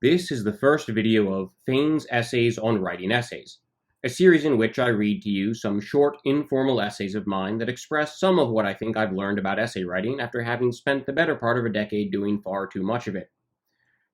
This is the first video of Fain's Essays on Writing Essays, a series in which I read to you some short, informal essays of mine that express some of what I think I've learned about essay writing after having spent the better part of a decade doing far too much of it.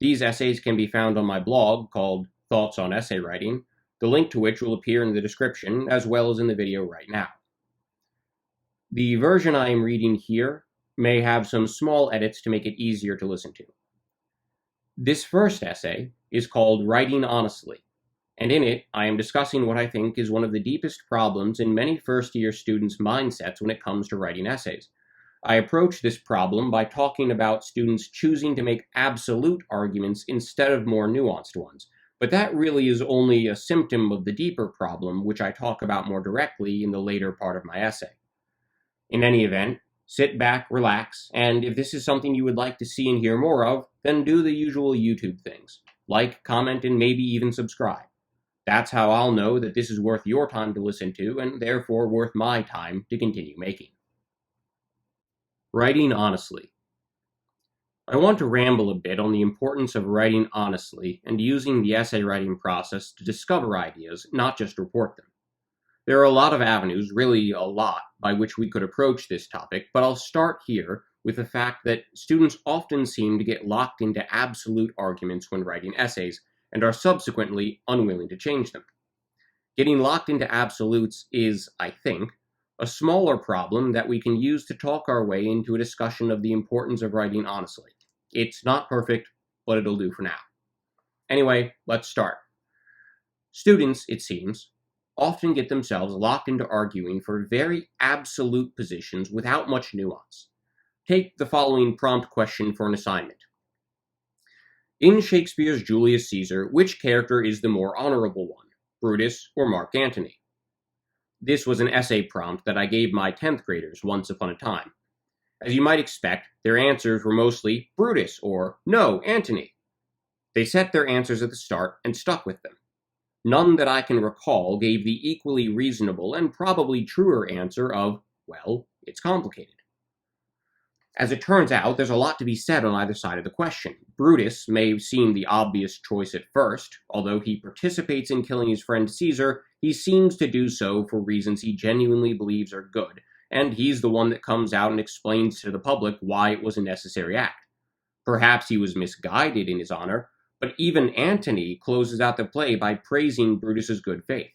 These essays can be found on my blog called Thoughts on Essay Writing, the link to which will appear in the description as well as in the video right now. The version I am reading here may have some small edits to make it easier to listen to. This first essay is called Writing Honestly, and in it I am discussing what I think is one of the deepest problems in many first-year students' mindsets when it comes to writing essays. I approach this problem by talking about students choosing to make absolute arguments instead of more nuanced ones, but that really is only a symptom of the deeper problem, which I talk about more directly in the later part of my essay. In any event, sit back, relax, and if this is something you would like to see and hear more of, then do the usual YouTube things. Like, comment, and maybe even subscribe. That's how I'll know that this is worth your time to listen to, and therefore worth my time to continue making. Writing honestly. I want to ramble a bit on the importance of writing honestly and using the essay writing process to discover ideas, not just report them. There are a lot of avenues, really a lot, by which we could approach this topic, but I'll start here with the fact that students often seem to get locked into absolute arguments when writing essays, and are subsequently unwilling to change them. Getting locked into absolutes is, I think, a smaller problem that we can use to talk our way into a discussion of the importance of writing honestly. It's not perfect, but it'll do for now. Anyway, let's start. Students, it seems, often get themselves locked into arguing for very absolute positions without much nuance. Take the following prompt question for an assignment. In Shakespeare's Julius Caesar, which character is the more honorable one, Brutus or Mark Antony? This was an essay prompt that I gave my 10th graders once upon a time. As you might expect, their answers were mostly Brutus or no, Antony. They set their answers at the start and stuck with them. None that I can recall gave the equally reasonable and probably truer answer of, well, it's complicated. As it turns out, there's a lot to be said on either side of the question. Brutus may seem the obvious choice at first. Although he participates in killing his friend Caesar, he seems to do so for reasons he genuinely believes are good, and he's the one that comes out and explains to the public why it was a necessary act. Perhaps he was misguided in his honor, but even Antony closes out the play by praising Brutus's good faith.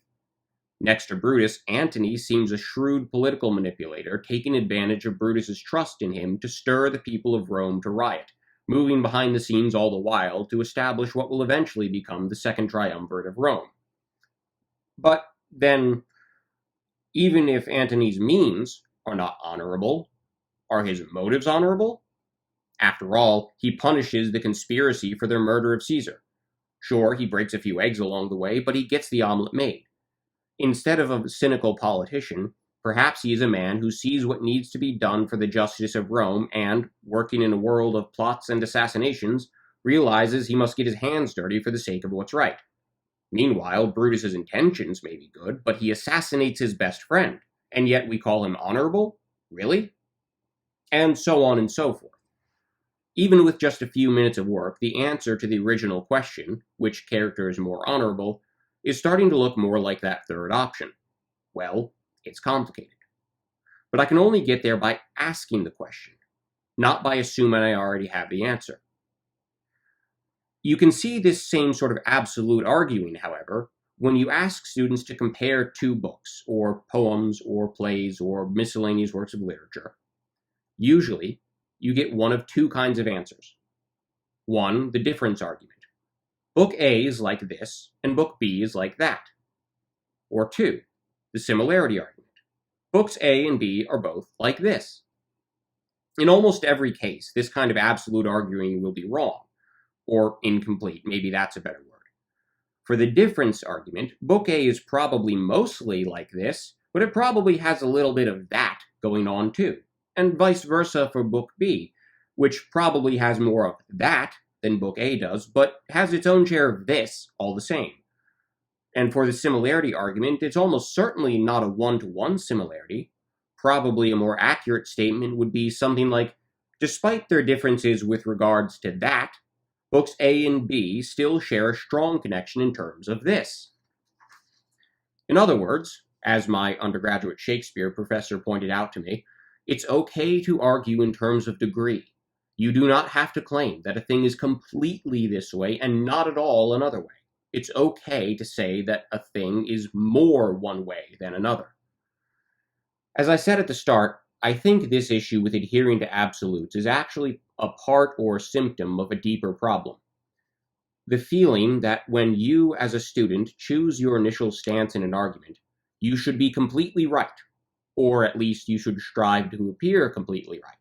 Next to Brutus, Antony seems a shrewd political manipulator, taking advantage of Brutus's trust in him to stir the people of Rome to riot, moving behind the scenes all the while to establish what will eventually become the Second Triumvirate of Rome. But then, even if Antony's means are not honorable, are his motives honorable? After all, he punishes the conspiracy for their murder of Caesar. Sure, he breaks a few eggs along the way, but he gets the omelet made. Instead of a cynical politician, perhaps he is a man who sees what needs to be done for the justice of Rome and, working in a world of plots and assassinations, realizes he must get his hands dirty for the sake of what's right. Meanwhile, Brutus's intentions may be good, but he assassinates his best friend, and yet we call him honorable? Really? And so on and so forth. Even with just a few minutes of work, the answer to the original question, which character is more honorable, is starting to look more like that third option. Well, it's complicated. But I can only get there by asking the question, not by assuming I already have the answer. You can see this same sort of absolute arguing, however, when you ask students to compare two books, or poems, or plays, or miscellaneous works of literature. Usually, you get one of two kinds of answers. One, the difference argument. Book A is like this, and Book B is like that. Or two, the similarity argument. Books A and B are both like this. In almost every case, this kind of absolute arguing will be wrong, or incomplete, maybe that's a better word. For the difference argument, Book A is probably mostly like this, but it probably has a little bit of that going on too, and vice versa for Book B, which probably has more of that than Book A does, but has its own share of this all the same. And for the similarity argument, it's almost certainly not a one-to-one similarity. Probably a more accurate statement would be something like, despite their differences with regards to that, Books A and B still share a strong connection in terms of this. In other words, as my undergraduate Shakespeare professor pointed out to me, it's okay to argue in terms of degree. You do not have to claim that a thing is completely this way and not at all another way. It's okay to say that a thing is more one way than another. As I said at the start, I think this issue with adhering to absolutes is actually a part or symptom of a deeper problem. The feeling that when you, as a student, choose your initial stance in an argument, you should be completely right, or at least you should strive to appear completely right.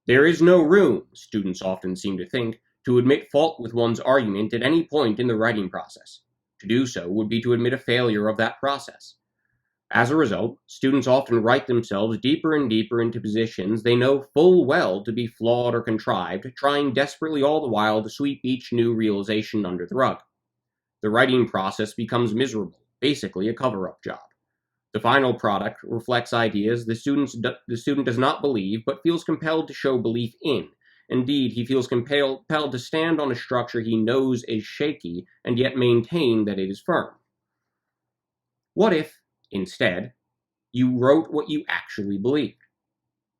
There is no room, students often seem to think, to admit fault with one's argument at any point in the writing process. To do so would be to admit a failure of that process. As a result, students often write themselves deeper and deeper into positions they know full well to be flawed or contrived, trying desperately all the while to sweep each new realization under the rug. The writing process becomes miserable, basically a cover-up job. The final product reflects ideas the student does not believe, but feels compelled to show belief in. Indeed, he feels compelled to stand on a structure he knows is shaky, and yet maintain that it is firm. What if, instead, you wrote what you actually believed?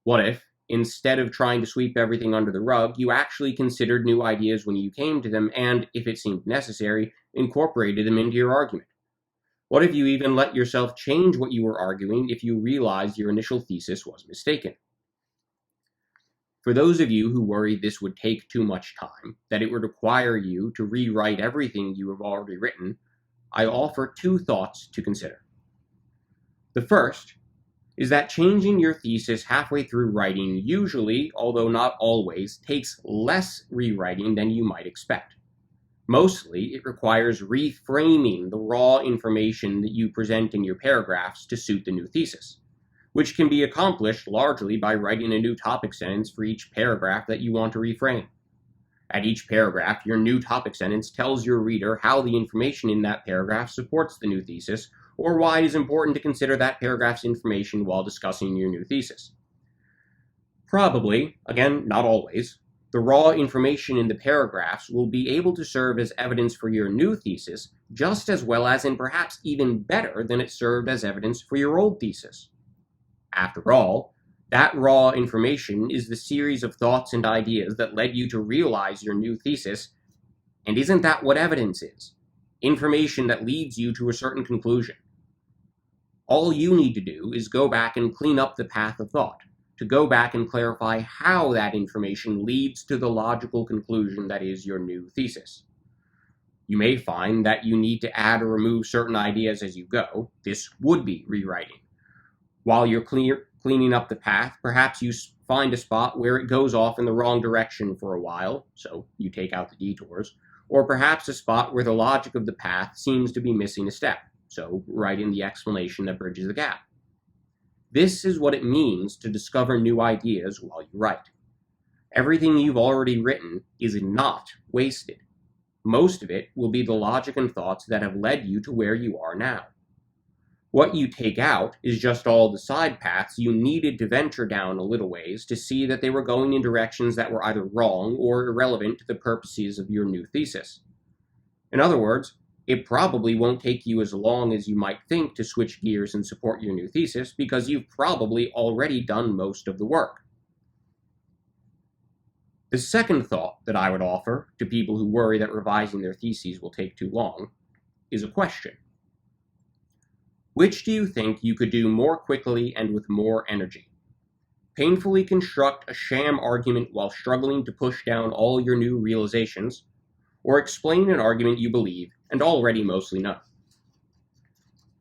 What if, instead of trying to sweep everything under the rug, you actually considered new ideas when you came to them and, if it seemed necessary, incorporated them into your argument? What if you even let yourself change what you were arguing if you realized your initial thesis was mistaken? For those of you who worry this would take too much time, that it would require you to rewrite everything you have already written, I offer two thoughts to consider. The first is that changing your thesis halfway through writing usually, although not always, takes less rewriting than you might expect. Mostly, it requires reframing the raw information that you present in your paragraphs to suit the new thesis, which can be accomplished largely by writing a new topic sentence for each paragraph that you want to reframe. At each paragraph, your new topic sentence tells your reader how the information in that paragraph supports the new thesis, or why it is important to consider that paragraph's information while discussing your new thesis. Probably, again, not always, the raw information in the paragraphs will be able to serve as evidence for your new thesis just as well as, and perhaps even better than it served as evidence for your old thesis. After all, that raw information is the series of thoughts and ideas that led you to realize your new thesis, and isn't that what evidence is? Information that leads you to a certain conclusion. All you need to do is go back and clean up the path of thought, to go back and clarify how that information leads to the logical conclusion that is your new thesis. You may find that you need to add or remove certain ideas as you go. This would be rewriting. While you're cleaning up the path, perhaps you find a spot where it goes off in the wrong direction for a while, so you take out the detours, or perhaps a spot where the logic of the path seems to be missing a step, so write in the explanation that bridges the gap. This is what it means to discover new ideas while you write. Everything you've already written is not wasted. Most of it will be the logic and thoughts that have led you to where you are now. What you take out is just all the side paths you needed to venture down a little ways to see that they were going in directions that were either wrong or irrelevant to the purposes of your new thesis. In other words, it probably won't take you as long as you might think to switch gears and support your new thesis because you've probably already done most of the work. The second thought that I would offer to people who worry that revising their theses will take too long is a question. Which do you think you could do more quickly and with more energy? Painfully construct a sham argument while struggling to push down all your new realizations, or explain an argument you believe and already mostly know?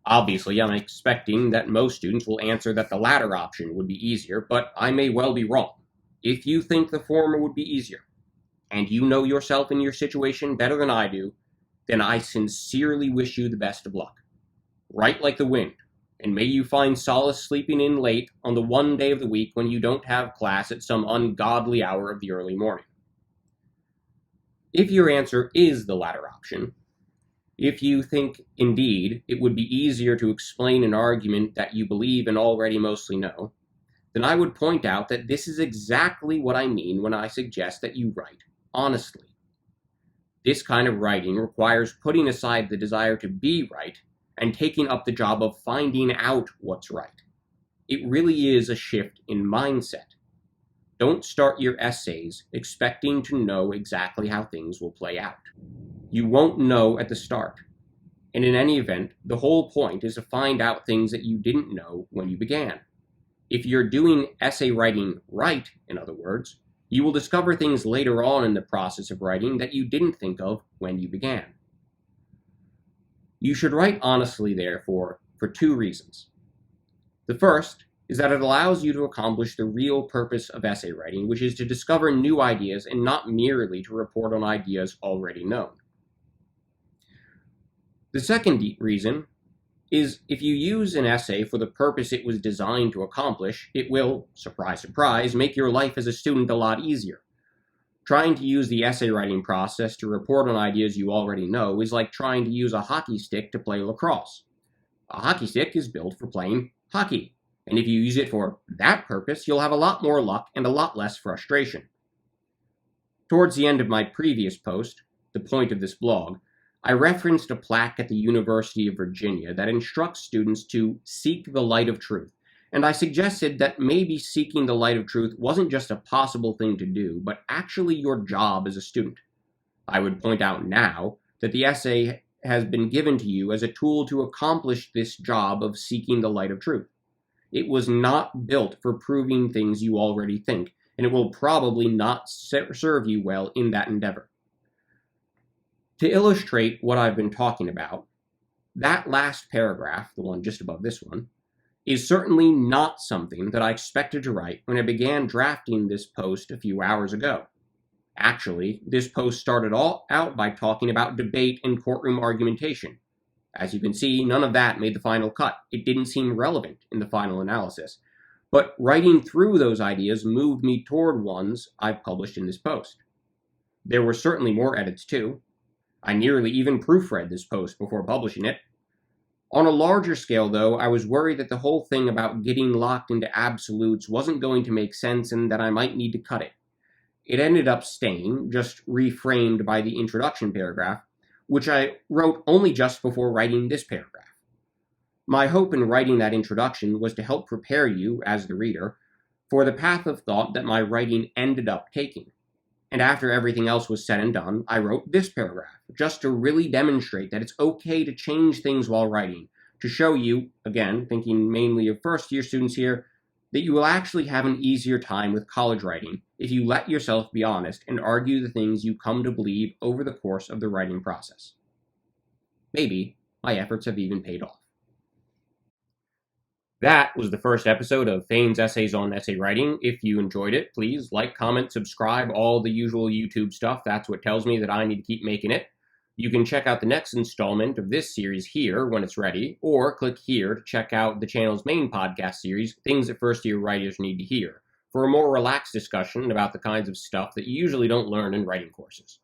Obviously, I'm expecting that most students will answer that the latter option would be easier, but I may well be wrong. If you think the former would be easier, and you know yourself and your situation better than I do, then I sincerely wish you the best of luck. Write like the wind, and may you find solace sleeping in late on the one day of the week when you don't have class at some ungodly hour of the early morning. If your answer is the latter option, if you think, indeed, it would be easier to explain an argument that you believe and already mostly know, then I would point out that this is exactly what I mean when I suggest that you write honestly. This kind of writing requires putting aside the desire to be right and taking up the job of finding out what's right. It really is a shift in mindset. Don't start your essays expecting to know exactly how things will play out. You won't know at the start. And in any event, the whole point is to find out things that you didn't know when you began. If you're doing essay writing right, in other words, you will discover things later on in the process of writing that you didn't think of when you began. You should write honestly, therefore, for two reasons. The first is that it allows you to accomplish the real purpose of essay writing, which is to discover new ideas and not merely to report on ideas already known. The second reason is if you use an essay for the purpose it was designed to accomplish, it will, surprise, surprise, make your life as a student a lot easier. Trying to use the essay writing process to report on ideas you already know is like trying to use a hockey stick to play lacrosse. A hockey stick is built for playing hockey, and if you use it for that purpose, you'll have a lot more luck and a lot less frustration. Towards the end of my previous post, the point of this blog, I referenced a plaque at the University of Virginia that instructs students to seek the light of truth, and I suggested that maybe seeking the light of truth wasn't just a possible thing to do, but actually your job as a student. I would point out now that the essay has been given to you as a tool to accomplish this job of seeking the light of truth. It was not built for proving things you already think, and it will probably not serve you well in that endeavor. To illustrate what I've been talking about, that last paragraph, the one just above this one, is certainly not something that I expected to write when I began drafting this post a few hours ago. Actually, this post started out by talking about debate and courtroom argumentation. As you can see, none of that made the final cut. It didn't seem relevant in the final analysis. But writing through those ideas moved me toward ones I've published in this post. There were certainly more edits too. I nearly even proofread this post before publishing it. On a larger scale, though, I was worried that the whole thing about getting locked into absolutes wasn't going to make sense and that I might need to cut it. It ended up staying, just reframed by the introduction paragraph, which I wrote only just before writing this paragraph. My hope in writing that introduction was to help prepare you, as the reader, for the path of thought that my writing ended up taking. And after everything else was said and done, I wrote this paragraph, just to really demonstrate that it's okay to change things while writing, to show you, again, thinking mainly of first-year students here, that you will actually have an easier time with college writing if you let yourself be honest and argue the things you come to believe over the course of the writing process. Maybe my efforts have even paid off. That was the first episode of Fain's Essays on Essay Writing. If you enjoyed it, please like, comment, subscribe, all the usual YouTube stuff. That's what tells me that I need to keep making it. You can check out the next installment of this series here when it's ready, or click here to check out the channel's main podcast series, Things that First-Year Writers Need to Hear, for a more relaxed discussion about the kinds of stuff that you usually don't learn in writing courses.